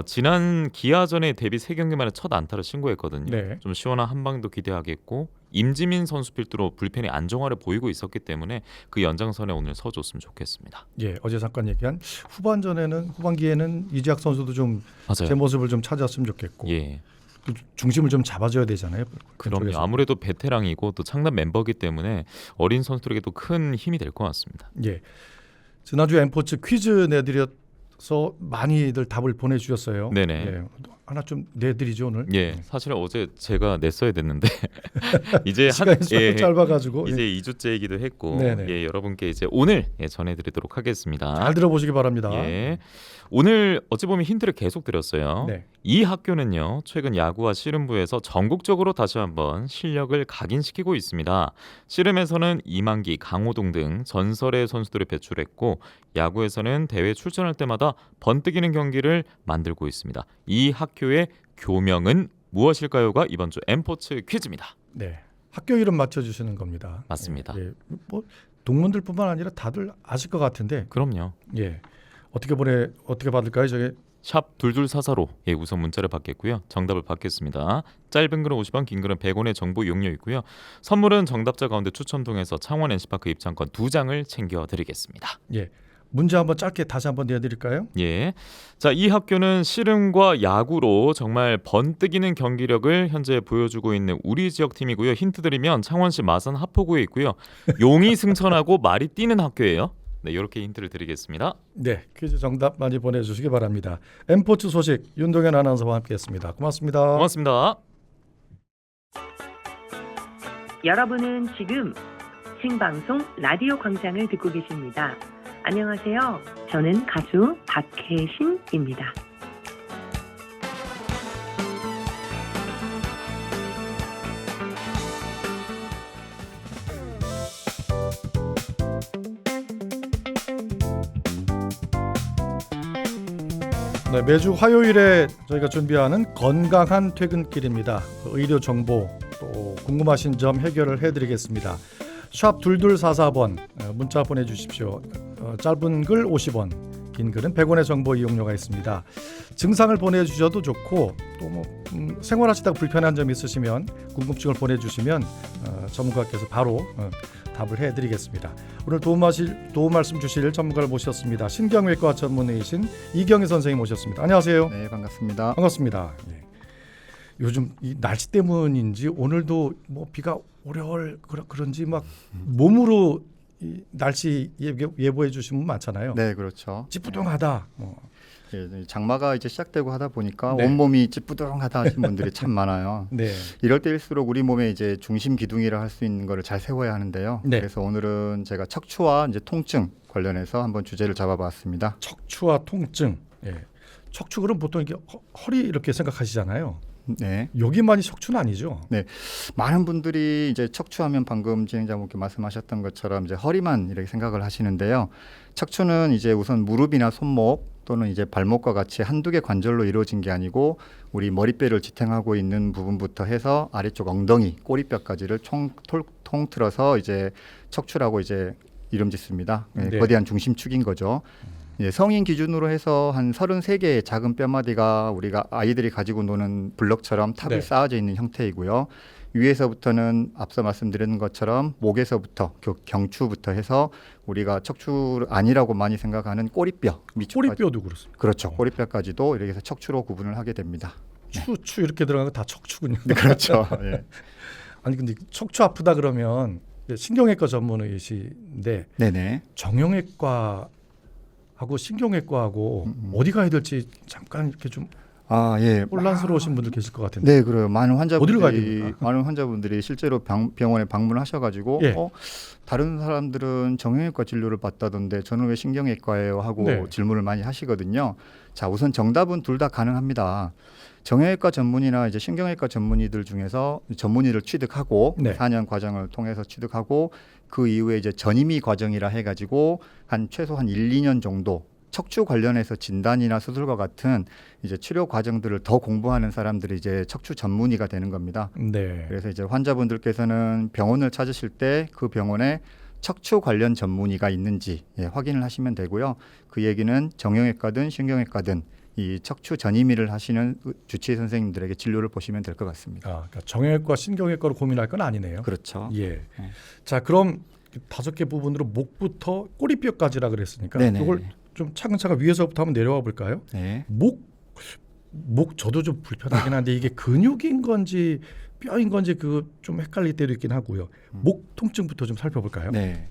지난 기아전에 데뷔 3경기 만에 첫 안타를 신고했거든요. 네. 좀 시원한 한 방도 기대하겠고 임지민 선수 필두로 불펜이 안정화를 보이고 있었기 때문에 그 연장선에 오늘 서줬으면 좋겠습니다. 예. 어제 잠깐 얘기한 후반기에는 이재학 선수도 좀 제 맞아요. 모습을 좀 찾았으면 좋겠고. 예, 그 중심을 좀 잡아줘야 되잖아요. 그럼요. 그쪽에서. 아무래도 베테랑이고 또 창단 멤버이기 때문에 어린 선수들에게도 큰 힘이 될 것 같습니다. 예. 지난주 엠포츠 퀴즈 내드려서 많이들 답을 보내주셨어요. 네네. 예. 하나 좀 내드리죠 오늘. 예, 사실 어제 제가 냈어야 됐는데 이제 시간이 짧아가지고 이제 2주째이기도 했고 네네. 예, 여러분께 이제 오늘 전해드리도록 하겠습니다. 잘 들어보시기 바랍니다. 예, 오늘 어찌 보면 힌트를 계속 드렸어요. 네. 이 학교는요 최근 야구와 씨름부에서 전국적으로 다시 한번 실력을 각인시키고 있습니다. 씨름에서는 이만기, 강호동 등 전설의 선수들을 배출했고 야구에서는 대회 출전할 때마다 번뜩이는 경기를 만들고 있습니다. 이 학교의 교명은 무엇일까요가 이번 주 엠포츠 퀴즈입니다. 네. 학교 이름 맞춰주시는 겁니다. 맞습니다. 예. 뭐 동문들뿐만 아니라 다들 아실 것 같은데. 그럼요. 예. 어떻게 받을까요? 저게 샵 둘둘사사로 예, 우선 문자를 받겠고요. 정답을 받겠습니다. 짧은 글은 50원, 긴 글은 100원의 정보 이용료 있고요. 선물은 정답자 가운데 추첨 통해서 창원 NC파크 입장권 2장을 챙겨드리겠습니다. 예. 문제 한번 짧게 다시 한번 내드릴까요? 예. 자, 이 학교는 씨름과 야구로 정말 번뜩이는 경기력을 현재 보여주고 있는 우리 지역 팀이고요. 힌트 드리면 창원시 마산 하포구에 있고요. 용이 승천하고 말이 뛰는 학교예요. 네, 이렇게 힌트를 드리겠습니다. 네. 퀴즈 정답 많이 보내주시기 바랍니다. 엠포츠 소식 윤동현 아나운서와 함께했습니다. 고맙습니다. 고맙습니다. 여러분은 지금 생방송 라디오 광장을 듣고 계십니다. 안녕하세요. 저는 가수 박혜신입니다. 네, 매주 화요일에 저희가 준비하는 건강한 퇴근길입니다. 의료 정보 또 궁금하신 점 해결을 해드리겠습니다. 샵 2244번 문자 보내주십시오. 짧은 글 50원, 긴 글은 100원의 정보 이용료가 있습니다. 증상을 보내주셔도 좋고 또 생활하시다가 불편한 점 있으시면 궁금증을 보내주시면 전문가께서 바로 답을 해드리겠습니다. 오늘 도움 말씀 주실 전문가를 모셨습니다. 신경외과 전문의이신 이경희 선생님 모셨습니다. 안녕하세요. 네, 반갑습니다. 반갑습니다. 예. 요즘 이 날씨 때문인지 오늘도 뭐 비가 오래올 그런지 막 몸으로 이 날씨 예보해 주신 분 많잖아요. 네, 그렇죠. 찌뿌둥하다. 예, 장마가 이제 시작되고 하다 보니까 네. 온몸이 찌뿌둥하다 하신 분들이 참 많아요. 네. 이럴 때일수록 우리 몸에 이제 중심 기둥이라 할 수 있는 거를 잘 세워야 하는데요. 네. 그래서 오늘은 제가 척추와 이제 통증 관련해서 한번 주제를 잡아봤습니다. 척추와 통증. 예. 척추 그럼 보통 이렇게 허리 이렇게 생각하시잖아요. 네. 여기만이 척추는 아니죠. 많은 분들이 이제 척추하면 방금 진행자분께 말씀하셨던 것처럼 이제 허리만 이렇게 생각을 하시는데요. 척추는 이제 우선 무릎이나 손목 또는 이제 발목과 같이 한두 개 관절로 이루어진 게 아니고 우리 머리뼈를 지탱하고 있는 부분부터 해서 아래쪽 엉덩이, 꼬리뼈까지를 통틀어서 이제 척추라고 이제 이름 짓습니다. 네, 네. 거대한 중심축인 거죠. 예, 성인 기준으로 해서 한 33개의 작은 뼈마디가 우리가 아이들이 가지고 노는 블럭처럼 탑이 네. 쌓아져 있는 형태이고요. 위에서부터는 앞서 말씀드린 것처럼 목에서부터 경추부터 해서 우리가 척추 아니라고 많이 생각하는 꼬리뼈 밑쪽까지, 꼬리뼈도 그렇습니다. 그렇죠. 꼬리뼈까지도 이렇게 해서 척추로 구분을 하게 됩니다. 추 이렇게 들어가는 거 다 척추군요. 네, 그렇죠. 예. 아니 근데 척추 아프다 그러면 신경외과 전문의이신데 네네. 정형외과하고 신경외과하고 어디 가야 될지 잠깐 이렇게 좀 아, 예. 혼란스러우신 분들 계실 것 같은데. 네, 그래요. 많은 어디로 가야 환자분들이 됩니까? 많은 환자분들이 실제로 병원에 방문하셔가지고 예. 다른 사람들은 정형외과 진료를 받다던데 저는 왜 신경외과예요 하고 네. 질문을 많이 하시거든요. 자, 우선 정답은 둘 다 가능합니다. 정형외과 전문의나 이제 신경외과 전문의들 중에서 전문의를 취득하고 네. 4년 과정을 통해서 취득하고 그 이후에 이제 전임의 과정이라 해가지고 한 최소 한 1, 2년 정도 척추 관련해서 진단이나 수술과 같은 이제 치료 과정들을 더 공부하는 사람들이 이제 척추 전문의가 되는 겁니다. 네. 그래서 이제 환자분들께서는 병원을 찾으실 때 그 병원에 척추 관련 전문의가 있는지 확인을 하시면 되고요. 그 얘기는 정형외과든 신경외과든 이 척추 전임의를 하시는 주치의 선생님들에게 진료를 보시면 될 것 같습니다. 아, 그러니까 정형외과, 신경외과로 고민할 건 아니네요. 그렇죠. 예. 자, 그럼 5개 부분으로 목부터 꼬리뼈까지라 그랬으니까 네네. 이걸 좀 차근차근 위에서부터 한번 내려와 볼까요? 네. 목 저도 좀 불편하긴 한데 이게 근육인 건지 뼈인 건지 그 좀 헷갈릴 때도 있긴 하고요. 목 통증부터 좀 살펴볼까요? 네.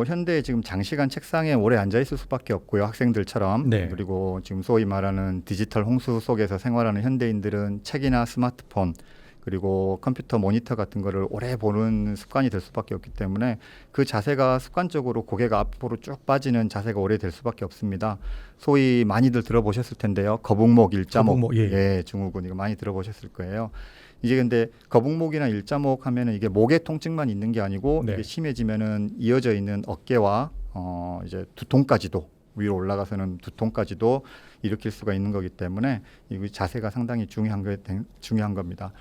현대 지금 장시간 책상에 오래 앉아 있을 수밖에 없고요. 학생들처럼. 네. 그리고 지금 소위 말하는 디지털 홍수 속에서 생활하는 현대인들은 책이나 스마트폰 그리고 컴퓨터 모니터 같은 거를 오래 보는 습관이 될 수밖에 없기 때문에 그 자세가 습관적으로 고개가 앞으로 쭉 빠지는 자세가 오래 될 수밖에 없습니다. 소위 많이들 들어보셨을 텐데요. 거북목, 일자목, 거북목, 예. 증후군 이거 많이 들어보셨을 거예요. 이제 근데 거북목이나 일자목 하면은 이게 목의 통증만 있는 게 아니고 네. 이게 심해지면은 이어져 있는 어깨와 이제 두통까지도 위로 올라가서는 두통까지도 일으킬 수가 있는 거기 때문에 이 자세가 상당히 중요한 겁니다.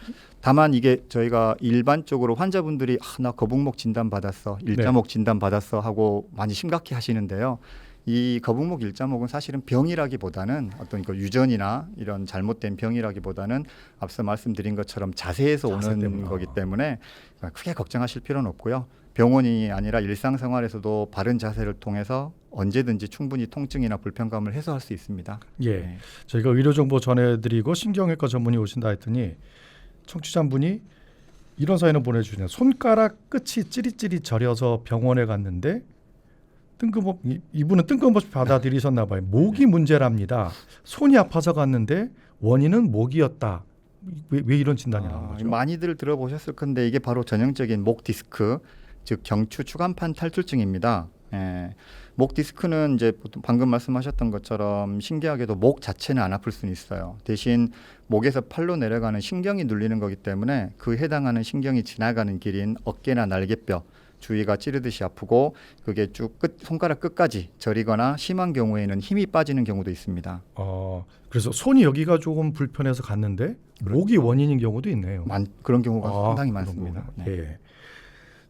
다만 이게 저희가 일반적으로 환자분들이 나 거북목 진단 받았어, 일자목 진단 받았어 하고 많이 심각해 하시는데요. 이 거북목 일자목은 사실은 병이라기보다는 어떤 그 유전이나 이런 잘못된 병이라기보다는 앞서 말씀드린 것처럼 자세에서 자세 오는 때문에. 거기 때문에 크게 걱정하실 필요는 없고요. 병원이 아니라 일상생활에서도 바른 자세를 통해서 언제든지 충분히 통증이나 불편감을 해소할 수 있습니다. 예. 네. 저희가 의료 정보 전해드리고 신경외과 전문의 오신다 했더니 청취자분이 이런 사연을 보내주시네요. 손가락 끝이 찌릿찌릿 저려서 병원에 갔는데 이분은 뜬금없이 받아들이셨나 봐요. 목이 문제랍니다. 손이 아파서 갔는데 원인은 목이었다. 왜 이런 진단이 나온 거죠? 많이들 들어보셨을 건데 이게 바로 전형적인 목 디스크, 즉 경추 추간판 탈출증입니다. 예. 목 디스크는 이제 보통 방금 말씀하셨던 것처럼 신기하게도 목 자체는 안 아플 수는 있어요. 대신 목에서 팔로 내려가는 신경이 눌리는 거기 때문에 그 해당하는 신경이 지나가는 길인 어깨나 날개뼈 주위가 찌르듯이 아프고 그게 쭉 손가락 끝까지 저리거나 심한 경우에는 힘이 빠지는 경우도 있습니다. 그래서 손이 여기가 조금 불편해서 갔는데 목이 원인인 경우도 있네요. 그런 경우가 상당히 그런 많습니다. 거구나. 네. 예.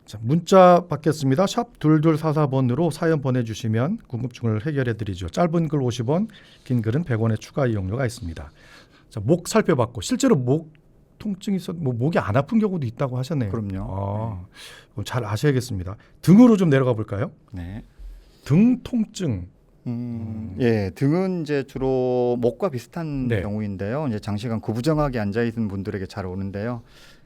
자, 문자 받겠습니다. 샵 2244번으로 사연 보내주시면 궁금증을 해결해드리죠. 짧은 글 50원, 긴 글은 100원의 추가 이용료가 있습니다. 자, 목 살펴봤고 실제로 목 통증이 있어 목이 안 아픈 경우도 있다고 하셨네요. 그럼요. 그럼 잘 아셔야겠습니다. 등으로 좀 내려가 볼까요? 네. 등 통증. 예, 등은 이제 주로 목과 비슷한 네. 경우인데요. 이제 장시간 구부정하게 앉아 있는 분들에게 잘 오는데요.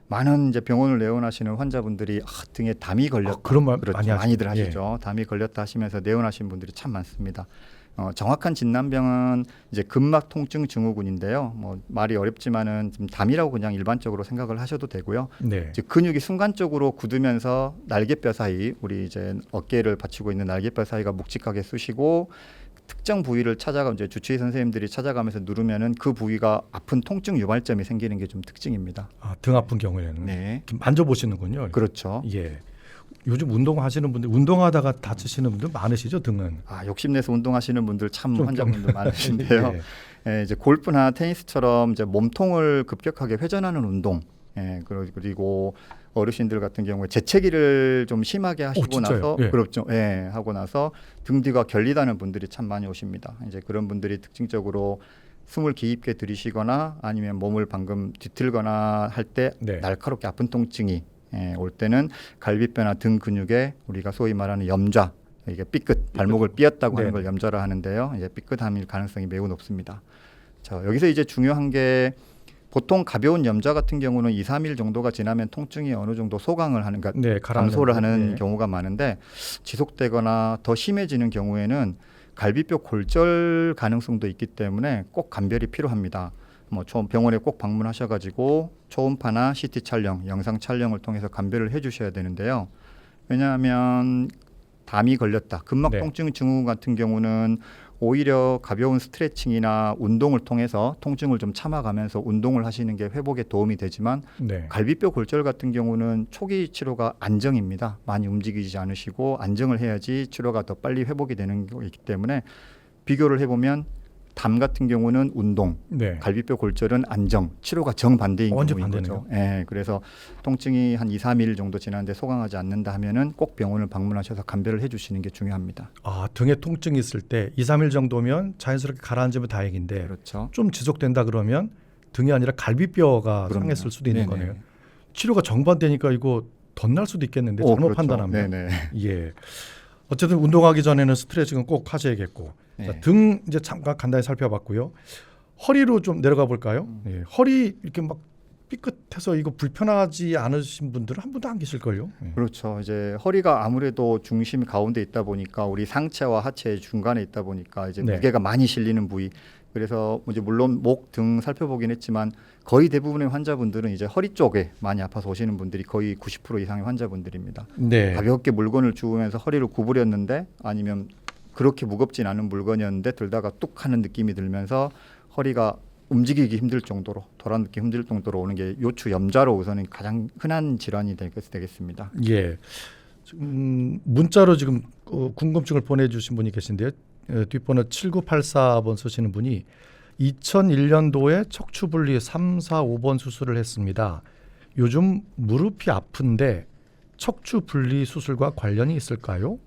많은 이제 병원을 내원하시는 환자분들이 등에 담이 걸렸다. 그런 말 그렇죠. 많이 하시죠. 많이들 하시죠. 담이 걸렸다 하시면서 내원하신 분들이 참 많습니다. 정확한 진단병은 이제 근막 통증 증후군인데요. 뭐 말이 어렵지만은 지금 담이라고 그냥 일반적으로 생각을 하셔도 되고요. 네. 즉 근육이 순간적으로 굳으면서 날개뼈 사이, 우리 이제 어깨를 받치고 있는 날개뼈 사이가 묵직하게 쑤시고 특정 부위를 찾아가 이제 주치의 선생님들이 찾아가면서 누르면은 그 부위가 아픈 통증 유발점이 생기는 게 좀 특징입니다. 등 아픈 경우에는 네, 만져보시는군요. 그렇죠. 예. 요즘 운동하시는 분들, 운동하다가 다치시는 분들 많으시죠, 등은. 욕심내서 운동하시는 분들 참 좀 환자분들 많으신데요. 예. 예, 이제 골프나 테니스처럼 이제 몸통을 급격하게 회전하는 운동, 예, 그리고 어르신들 같은 경우에 재채기를 좀 심하게 하시고 진짜요? 나서 예. 그렇죠, 예, 하고 나서 등 뒤가 결리다는 분들이 참 많이 오십니다. 이제 그런 분들이 특징적으로 숨을 깊게 들이쉬거나 아니면 몸을 방금 뒤틀거나 할 때 네. 날카롭게 아픈 통증이 올 때는 갈비뼈나 등 근육에 우리가 소위 말하는 염좌, 이게 삐끗, 발목을 삐었다고 하는 걸 염좌라 하는데요. 이제 삐끗함일 가능성이 매우 높습니다. 자, 여기서 이제 중요한 게 보통 가벼운 염좌 같은 경우는 2, 3일 정도가 지나면 통증이 어느 정도 소강을 하는, 그러니까 감소를 하는 경우가 많은데 지속되거나 더 심해지는 경우에는 갈비뼈 골절 가능성도 있기 때문에 꼭 감별이 필요합니다. 뭐 병원에 꼭 방문하셔가지고 초음파나 CT 촬영, 영상 촬영을 통해서 감별을 해주셔야 되는데요. 왜냐하면 담이 걸렸다, 근막 통증 증후군 같은 경우는 오히려 가벼운 스트레칭이나 운동을 통해서 통증을 좀 참아가면서 운동을 하시는 게 회복에 도움이 되지만 갈비뼈 골절 같은 경우는 초기 치료가 안정입니다. 많이 움직이지 않으시고 안정을 해야지 치료가 더 빨리 회복이 되는 거기 때문에 비교를 해보면 담 같은 경우는 운동, 갈비뼈 골절은 안정, 치료가 정반대인 경우인 거죠. 예, 그래서 통증이 한 2, 3일 정도 지났는데 소강하지 않는다 하면은 꼭 병원을 방문하셔서 감별을 해주시는 게 중요합니다. 등에 통증이 있을 때 2, 3일 정도면 자연스럽게 가라앉으면 다행인데 그렇죠. 좀 지속된다 그러면 등이 아니라 갈비뼈가 상했을 수도 있는 거네요. 치료가 정반대니까 이거 덧날 수도 있겠는데 잘못 그렇죠. 판단하면. 네네. 예. 어쨌든 운동하기 전에는 스트레칭은 꼭 하셔야겠고. 자, 등 이제 잠깐 간단히 살펴봤고요. 허리로 좀 내려가 볼까요? 예. 허리 이렇게 막 삐끗해서 이거 불편하지 않으신 분들은 한 분도 안 계실걸요? 예. 그렇죠. 이제 허리가 아무래도 중심 가운데 있다 보니까 우리 상체와 하체의 중간에 있다 보니까 이제 무게가 많이 실리는 부위. 그래서 이제 물론 목, 등 살펴보긴 했지만 거의 대부분의 환자분들은 이제 허리 쪽에 많이 아파서 오시는 분들이 거의 90% 이상의 환자분들입니다. 가볍게 물건을 주우면서 허리를 구부렸는데 아니면 그렇게 무겁진 않은 물건이었는데 들다가 뚝 하는 느낌이 들면서 허리가 움직이기 힘들 정도로 돌아눕기 힘들 정도로 오는 게 요추 염좌로 우선은 가장 흔한 질환이 되겠습니다. 예. 문자로 지금 궁금증을 보내주신 분이 계신데요. 뒷번호 7984번 쓰시는 분이 2001년도에 척추분리 3, 4, 5번 수술을 했습니다. 요즘 무릎이 아픈데 척추분리 수술과 관련이 있을까요?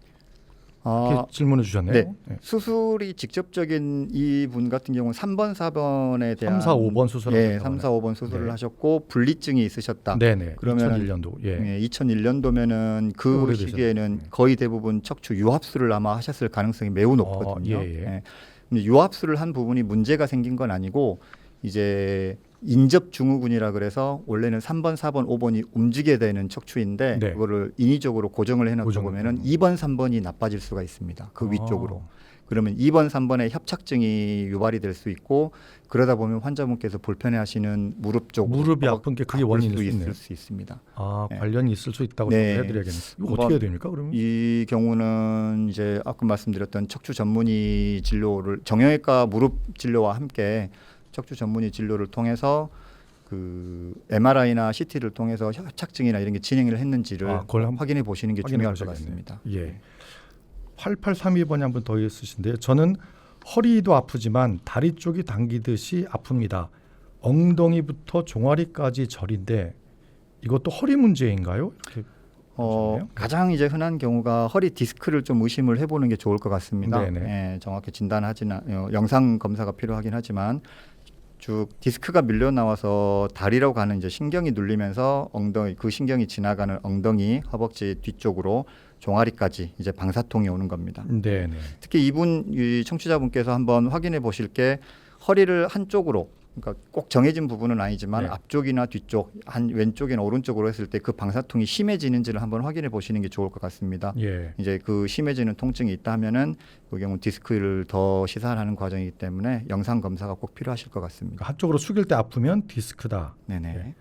이렇게 질문을 주셨네요. 네. 수술이 직접적인 이분 같은 경우는 3번, 4번에 대한 3, 4, 5번 수술을 3, 4, 5번 수술을 하셨고 분리증이 있으셨다. 네네. 그러면 2001년도. 2001년도면은 그 시기에는 거의 대부분 척추 유합술을 아마 하셨을 가능성이 매우 높거든요. 근데 유합술을 한 부분이 문제가 생긴 건 아니고 이제 인접 증후군이라 그래서 원래는 3번, 4번, 5번이 움직여야 되는 척추인데 그거를 인위적으로 고정을 해놓다 보면은 2번, 3번이 나빠질 수가 있습니다. 그 위쪽으로. 그러면 2번, 3번에 협착증이 유발이 될 수 있고 그러다 보면 환자분께서 불편해하시는 무릎 쪽 무릎이 아픈 게 그게 원인일 수 있네요. 있을 수 있습니다. 아, 네. 관련이 있을 수 있다고 네. 해드려야겠네요. 이거 한번 어떻게 해야 됩니까? 그러면 이 경우는 이제 아까 말씀드렸던 척추 전문의 진료를 정형외과 무릎 진료와 함께 척추 전문의 진료를 통해서 그 MRI나 CT를 통해서 협착증이나 이런 게 진행을 했는지를 그걸 한번 확인해 보시는 게 확인해 중요할 것 보셔야겠네요. 같습니다. 예. 8832번이 한 분 더 있으신데요. 저는 허리도 아프지만 다리 쪽이 당기듯이 아픕니다. 엉덩이부터 종아리까지 저린데 이것도 허리 문제인가요? 이렇게 보셨네요. 가장 이제 흔한 경우가 허리 디스크를 좀 의심을 해보는 게 좋을 것 같습니다. 네네. 예, 정확히 진단하지는 영상 검사가 필요하긴 하지만 쭉 디스크가 밀려 나와서 다리로 가는 이제 신경이 눌리면서 엉덩이 그 신경이 지나가는 엉덩이, 허벅지 뒤쪽으로 종아리까지 이제 방사통이 오는 겁니다. 네네. 특히 이 청취자분께서 한번 확인해 보실 게 허리를 한쪽으로 그러니까 꼭 정해진 부분은 아니지만 네. 앞쪽이나 뒤쪽, 왼쪽이나 오른쪽으로 했을 때 그 방사통이 심해지는지를 한번 확인해 보시는 게 좋을 것 같습니다. 예. 이제 그 심해지는 통증이 있다 하면은 그 경우 디스크를 더 시사하는 과정이기 때문에 영상 검사가 꼭 필요하실 것 같습니다. 그러니까 한쪽으로 숙일 때 아프면 디스크다. 네네. 네.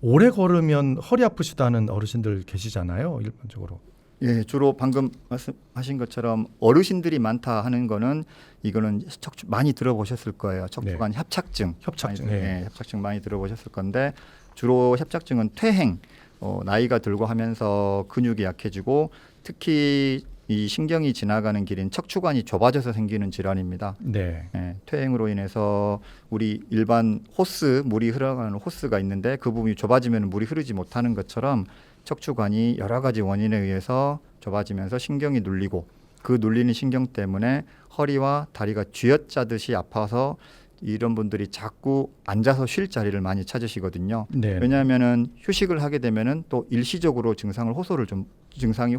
오래 걸으면 허리 아프시다는 어르신들 계시잖아요. 일반적으로. 예, 주로 방금 말씀하신 것처럼 어르신들이 많다 하는 거는 이거는 척추 많이 들어보셨을 거예요. 척추관 협착증, 협착증, 많이, 예. 협착증 많이 들어보셨을 건데 주로 협착증은 퇴행, 나이가 들고 하면서 근육이 약해지고 특히 이 신경이 지나가는 길인 척추관이 좁아져서 생기는 질환입니다. 네. 예, 퇴행으로 인해서 우리 일반 호스, 물이 흘러가는 호스가 있는데 그 부분이 좁아지면 물이 흐르지 못하는 것처럼 척추관이 여러 가지 원인에 의해서 좁아지면서 신경이 눌리고 그 눌리는 신경 때문에 허리와 다리가 쥐어짜듯이 아파서 이런 분들이 자꾸 앉아서 쉴 자리를 많이 찾으시거든요. 네. 왜냐하면은 휴식을 하게 되면은 또 일시적으로 증상이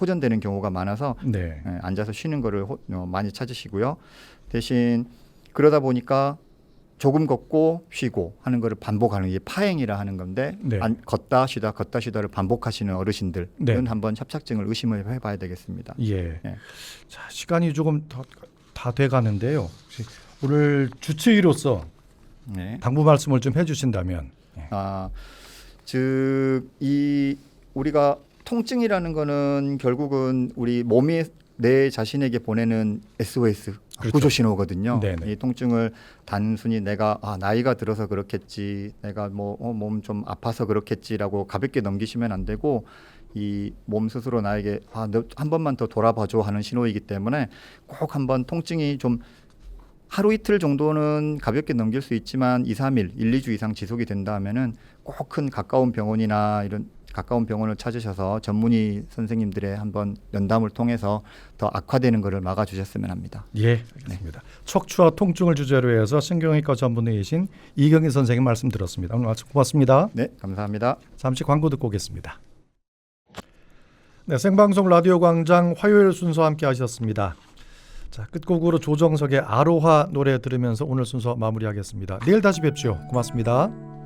호전되는 경우가 많아서 네. 앉아서 쉬는 거를 많이 찾으시고요. 대신 그러다 보니까 조금 걷고 쉬고 하는 거를 반복하는 게 파행이라 하는 건데 네. 걷다 쉬다를 반복하시는 어르신들은 네. 한번 협착증을 의심을 해봐야 되겠습니다. 예. 예. 자, 시간이 조금 다 돼가는데요. 혹시 오늘 주치의로서 네. 당부 말씀을 좀 해주신다면. 이 우리가 통증이라는 거는 결국은 우리 몸이 내 자신에게 보내는 SOS 그렇죠. 구조 신호거든요. 네네. 이 통증을 단순히 내가 나이가 들어서 그렇겠지, 내가 몸 좀 아파서 그렇겠지라고 가볍게 넘기시면 안 되고 이 몸 스스로 나에게 너 한 번만 더 돌아봐줘 하는 신호이기 때문에 꼭 한번 통증이 좀 하루 이틀 정도는 가볍게 넘길 수 있지만 2, 3일, 1, 2주 이상 지속이 된다 하면은 꼭 큰 가까운 병원이나 이런 가까운 병원을 찾으셔서 전문의 선생님들의 한번 면담을 통해서 더 악화되는 것을 막아주셨으면 합니다. 예, 알겠습니다. 척추와 통증을 주제로 해서 신경외과 전문의이신 이경희 선생님 말씀 들었습니다. 오늘 말씀 고맙습니다. 네, 감사합니다. 잠시 광고 듣고 오겠습니다. 네, 생방송 라디오 광장 화요일 순서 함께 하셨습니다. 자, 끝곡으로 조정석의 아로하 노래 들으면서 오늘 순서 마무리하겠습니다. 내일 다시 뵙죠. 고맙습니다.